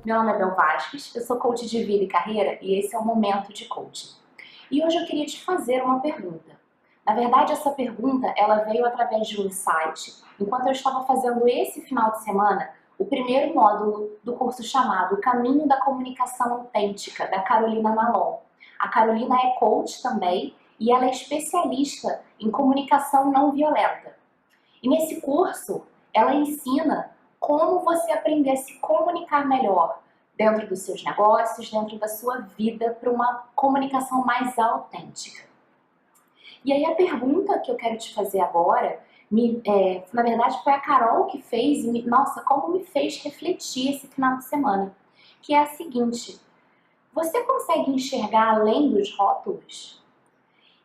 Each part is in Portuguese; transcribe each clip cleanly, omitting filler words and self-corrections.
Meu nome é Bel Vasques, eu sou coach de vida e carreira e esse é o Momento de Coaching. E hoje eu queria te fazer uma pergunta. Na verdade, essa pergunta ela veio através de um insight, enquanto eu estava fazendo esse final de semana o primeiro módulo do curso chamado O Caminho da Comunicação Autêntica, da Carolina Malon. A Carolina é coach também e ela é especialista em comunicação não violenta. E nesse curso, ela ensina como você aprender a se comunicar melhor dentro dos seus negócios, dentro da sua vida, para uma comunicação mais autêntica. E aí a pergunta que eu quero te fazer agora, na verdade foi a Carol que fez, e nossa, como me fez refletir esse final de semana, que é a seguinte: você consegue enxergar além dos rótulos?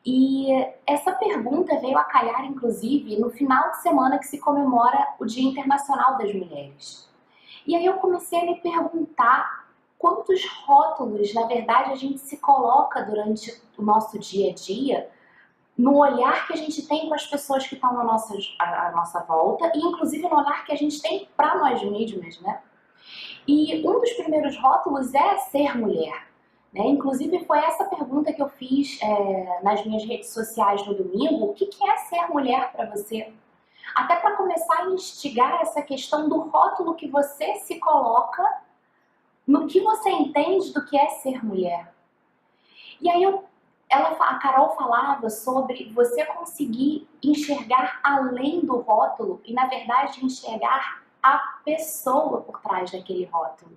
E essa pergunta veio a calhar, inclusive, no final de semana que se comemora o Dia Internacional das Mulheres. E aí eu comecei a me perguntar quantos rótulos, na verdade, a gente se coloca durante o nosso dia a dia, no olhar que a gente tem com as pessoas que estão à nossa volta e, inclusive, no olhar que a gente tem para nós mesmas, né? E um dos primeiros rótulos é ser mulher. Inclusive foi essa pergunta que eu fiz nas minhas redes sociais no domingo: o que é ser mulher para você? Até para começar a instigar essa questão do rótulo que você se coloca no que você entende do que é ser mulher. E aí a Carol falava sobre você conseguir enxergar além do rótulo e, na verdade, enxergar a pessoa por trás daquele rótulo.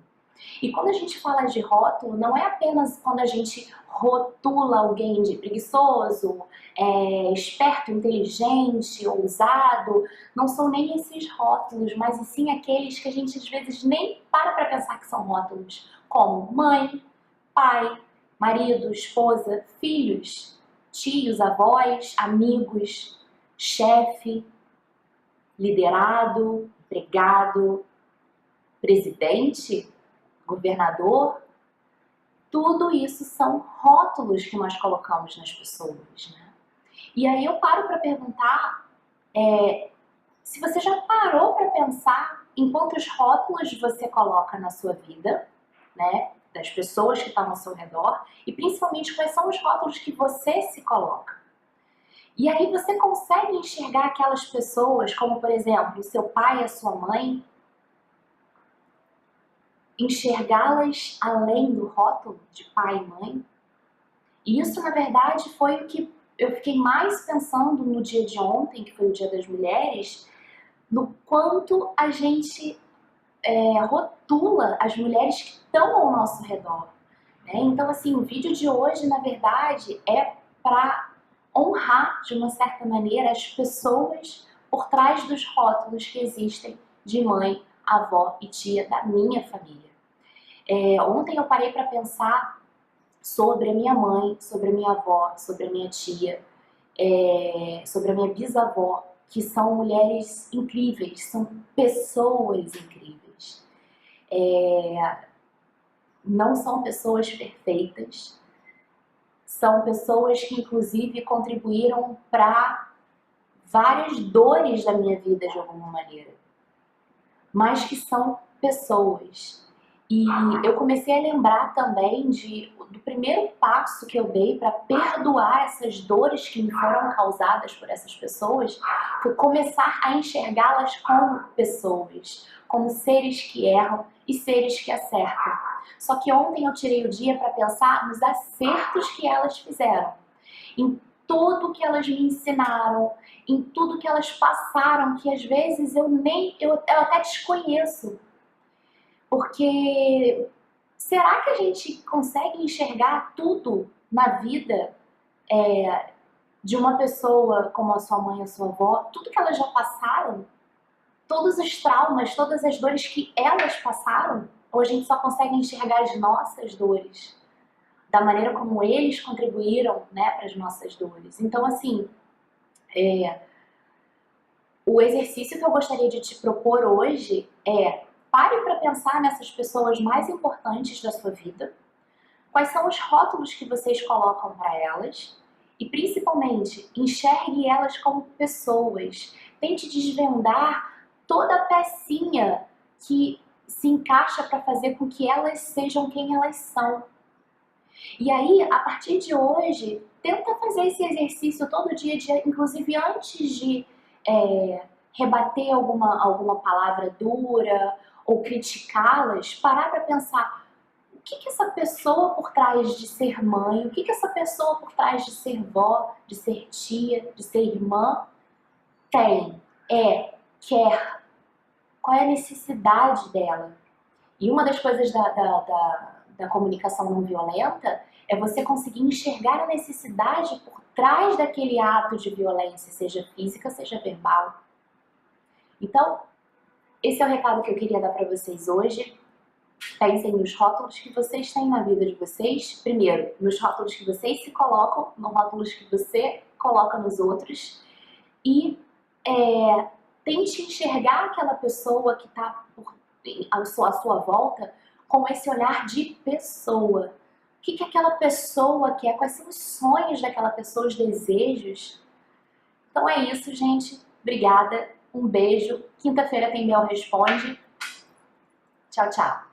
E quando a gente fala de rótulo, não é apenas quando a gente rotula alguém de preguiçoso, esperto, inteligente, ousado. Não são nem esses rótulos, mas sim aqueles que a gente às vezes nem para pensar que são rótulos, como mãe, pai, marido, esposa, filhos, tios, avós, amigos, chefe, liderado, empregado, presidente, governador. Tudo isso são rótulos que nós colocamos nas pessoas, né? E aí eu paro para perguntar se você já parou para pensar em quantos rótulos você coloca na sua vida, né? Das pessoas que estão ao seu redor, e principalmente quais são os rótulos que você se coloca. E aí você consegue enxergar aquelas pessoas como, por exemplo, o seu pai e a sua mãe, enxergá-las além do rótulo de pai e mãe? E isso, na verdade, foi o que eu fiquei mais pensando no dia de ontem, que foi o Dia das Mulheres, no quanto a gente rotula as mulheres que estão ao nosso redor. Né? Então, assim, o vídeo de hoje, na verdade, é para honrar, de uma certa maneira, as pessoas por trás dos rótulos que existem de mãe, avó e tia da minha família. Ontem eu parei para pensar sobre a minha mãe, sobre a minha avó, sobre a minha tia, sobre a minha bisavó, que são mulheres incríveis, são pessoas incríveis. Não são pessoas perfeitas, são pessoas que inclusive contribuíram para várias dores da minha vida de alguma maneira, mas que são pessoas. E eu comecei a lembrar também do primeiro passo que eu dei para perdoar essas dores que me foram causadas por essas pessoas, foi começar a enxergá-las como pessoas, como seres que erram e seres que acertam. Só que ontem eu tirei o dia para pensar nos acertos que elas fizeram, em tudo que elas me ensinaram, em tudo que elas passaram, que às vezes eu até desconheço. Porque será que a gente consegue enxergar tudo na vida de uma pessoa como a sua mãe, a sua avó, tudo que elas já passaram, todos os traumas, todas as dores que elas passaram, ou a gente só consegue enxergar as nossas dores, da maneira como eles contribuíram, né, para as nossas dores? Então, assim, o exercício que eu gostaria de te propor hoje pare para pensar nessas pessoas mais importantes da sua vida, quais são os rótulos que vocês colocam para elas e, principalmente, enxergue elas como pessoas. Tente desvendar toda a pecinha que se encaixa para fazer com que elas sejam quem elas são. E aí, a partir de hoje, tenta fazer esse exercício todo dia, inclusive antes de rebater alguma palavra dura ou criticá-las, parar para pensar o que essa pessoa por trás de ser mãe, o que essa pessoa por trás de ser vó, de ser tia, de ser irmã, tem, quer, qual é a necessidade dela. E uma das coisas da comunicação não violenta é você conseguir enxergar a necessidade por trás daquele ato de violência, seja física, seja verbal. Então, esse é o recado que eu queria dar para vocês hoje. Pensem nos rótulos que vocês têm na vida de vocês. Primeiro, nos rótulos que vocês se colocam, nos rótulos que você coloca nos outros. E tente enxergar aquela pessoa que está à sua volta com esse olhar de pessoa. O que aquela pessoa quer? Quais são os sonhos daquela pessoa, os desejos? Então é isso, gente. Obrigada. Um beijo. Quinta-feira tem Bel Responde. Tchau, tchau.